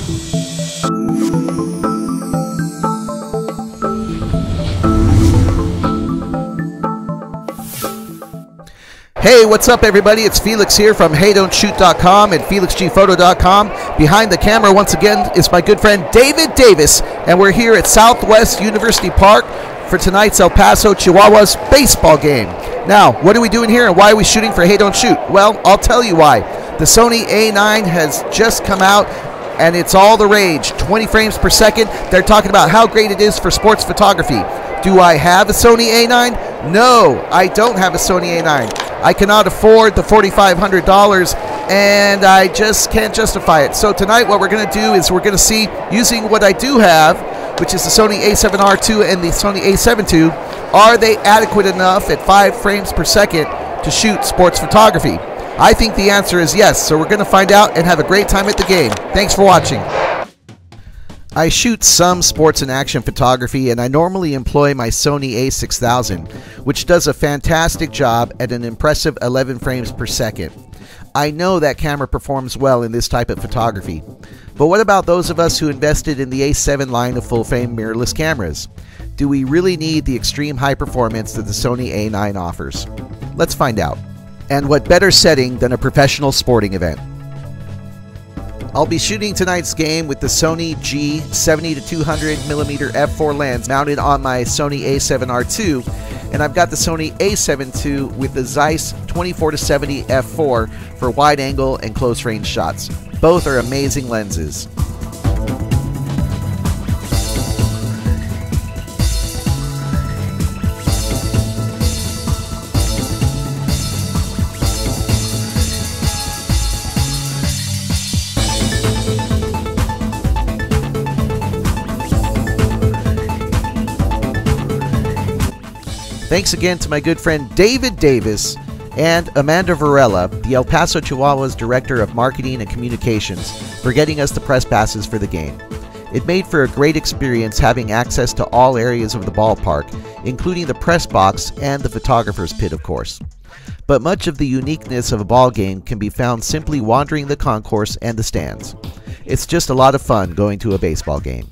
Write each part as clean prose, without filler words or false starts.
Hey, what's up everybody? It's Felix here from HeyDon'tShoot.com and FelixGPhoto.com. Behind the camera once again is my good friend David Davis, and we're here at Southwest University Park for tonight's El Paso Chihuahuas baseball game. Now, what are we doing here and why are we shooting for Hey Don't Shoot? Well, I'll tell you why. The Sony A9 has just come out and it's all the rage. 20 frames per second. They're talking about how great it is for sports photography. Do I have a Sony A9? No, I don't have a Sony A9. I cannot afford the $4,500 and I just can't justify it. So tonight what we're going to do is we're going to see, using what I do have, which is the Sony A7R II and the Sony A7 II, are they adequate enough at 5 frames per second to shoot sports photography? I think the answer is yes, so we're going to find out and have a great time at the game. Thanks for watching. I shoot some sports and action photography, and I normally employ my Sony A6000, which does a fantastic job at an impressive 11 frames per second. I know that camera performs well in this type of photography. But what about those of us who invested in the A7 line of full-frame mirrorless cameras? Do we really need the extreme high performance that the Sony A9 offers? Let's find out. And what better setting than a professional sporting event? I'll be shooting tonight's game with the Sony G 70-200mm f4 lens mounted on my Sony A7R II, and I've got the Sony A7 II with the Zeiss 24-70 f4 for wide angle and close range shots. Both are amazing lenses. Thanks again to my good friend David Davis and Amanda Varela, the El Paso Chihuahuas Director of Marketing and Communications, for getting us the press passes for the game. It made for a great experience having access to all areas of the ballpark, including the press box and the photographer's pit, of course. But much of the uniqueness of a ball game can be found simply wandering the concourse and the stands. It's just a lot of fun going to a baseball game.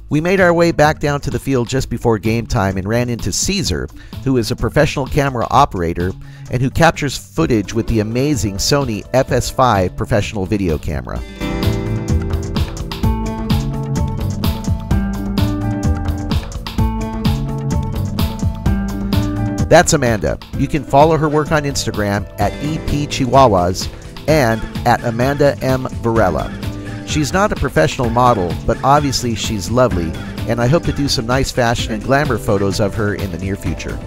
We made our way back down to the field just before game time and ran into Caesar, who is a professional camera operator and who captures footage with the amazing Sony FS5 professional video camera. That's Amanda. You can follow her work on Instagram at EPChihuahuas and at Amanda M. Varela. She's not a professional model, but obviously she's lovely, and I hope to do some nice fashion and glamour photos of her in the near future.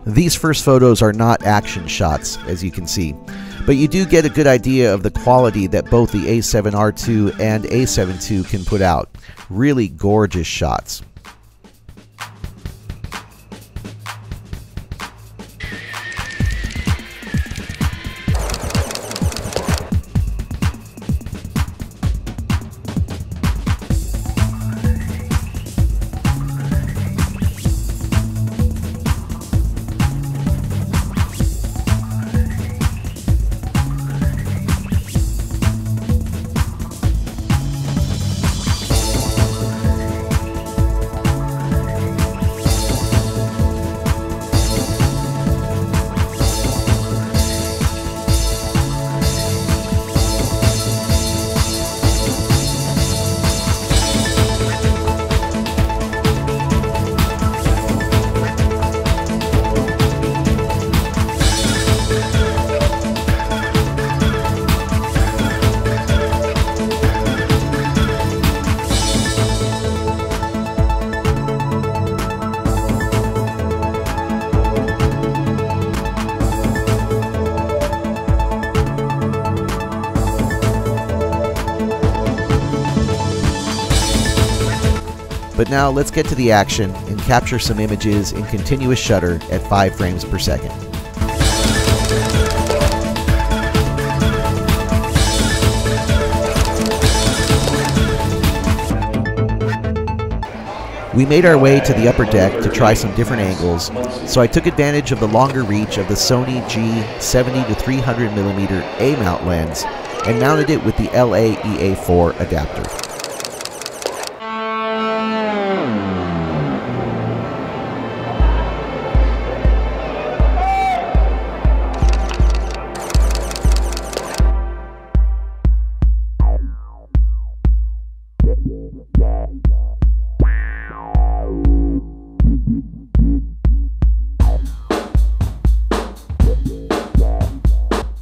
These first photos are not action shots, as you can see, but you do get a good idea of the quality that both the A7R II and A7 II can put out. Really gorgeous shots. But now let's get to the action and capture some images in continuous shutter at 5 frames per second. We made our way to the upper deck to try some different angles, so I took advantage of the longer reach of the Sony G70 to 300mm A mount lens and mounted it with the LA-EA4 adapter.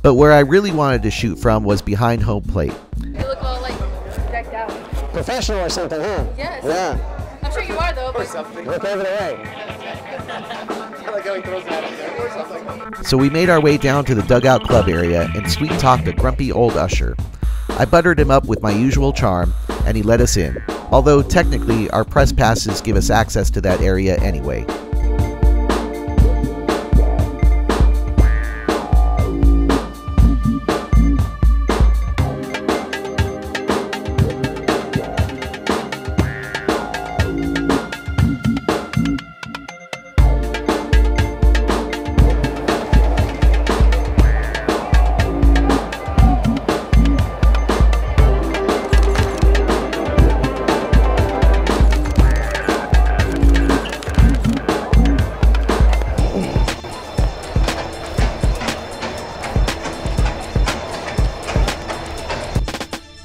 But where I really wanted to shoot from was behind home plate. You look all like decked out. Professional or something, huh? Yes. Yeah. I'm sure you are though. Or something. Look over the way. I like how he throws that up there or something. So we made our way down to the dugout club area and sweet-talked a grumpy old usher. I buttered him up with my usual charm, and he let us in. Although technically our press passes give us access to that area anyway.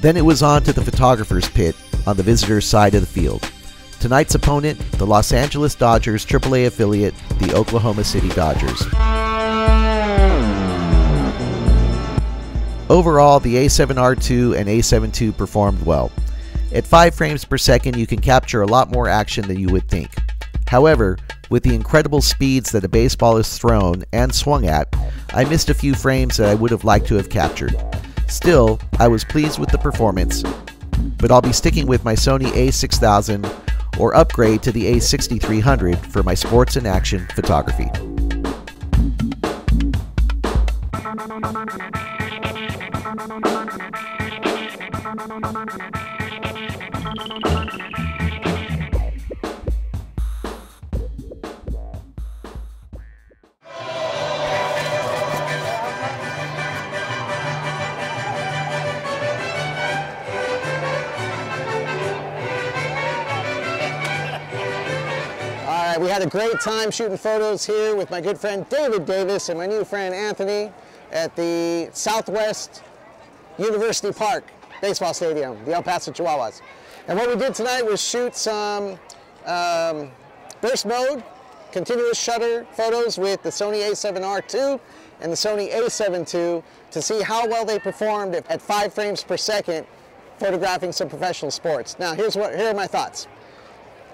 Then it was on to the photographer's pit on the visitor's side of the field. Tonight's opponent, the Los Angeles Dodgers AAA affiliate, the Oklahoma City Dodgers. Overall, the A7R II and A7II performed well. At 5 frames per second, you can capture a lot more action than you would think. However, with the incredible speeds that a baseball is thrown and swung at, I missed a few frames that I would have liked to have captured. Still, I was pleased with the performance, but I'll be sticking with my Sony A6000 or upgrade to the A6300 for my sports and action photography. We had a great time shooting photos here with my good friend David Davis and my new friend Anthony at the Southwest University Park baseball stadium, the El Paso Chihuahuas. And what we did tonight was shoot some burst mode, continuous shutter photos with the Sony A7R II and the Sony A7 II to see how well they performed at 5 frames per second photographing some professional sports. Now here are my thoughts.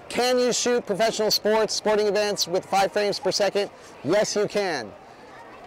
Can you shoot professional sporting events with 5 frames per second? Yes, you can.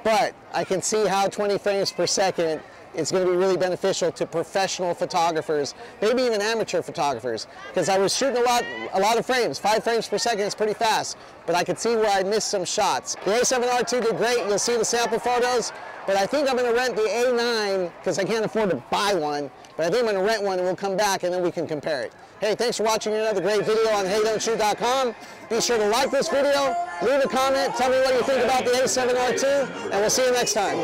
But I can see how 20 frames per second is going to be really beneficial to professional photographers, maybe even amateur photographers, because I was shooting a lot of frames. 5 frames per second is pretty fast, but I could see where I missed some shots. The A7R II did great. You'll see the sample photos, but I think I'm going to rent the A9 because I can't afford to buy one, but I think I'm going to rent one and we'll come back and then we can compare it. Hey, thanks for watching another great video on HeyDon'tShoot.com. Be sure to like this video, leave a comment, tell me what you think about the A7R II, and we'll see you next time.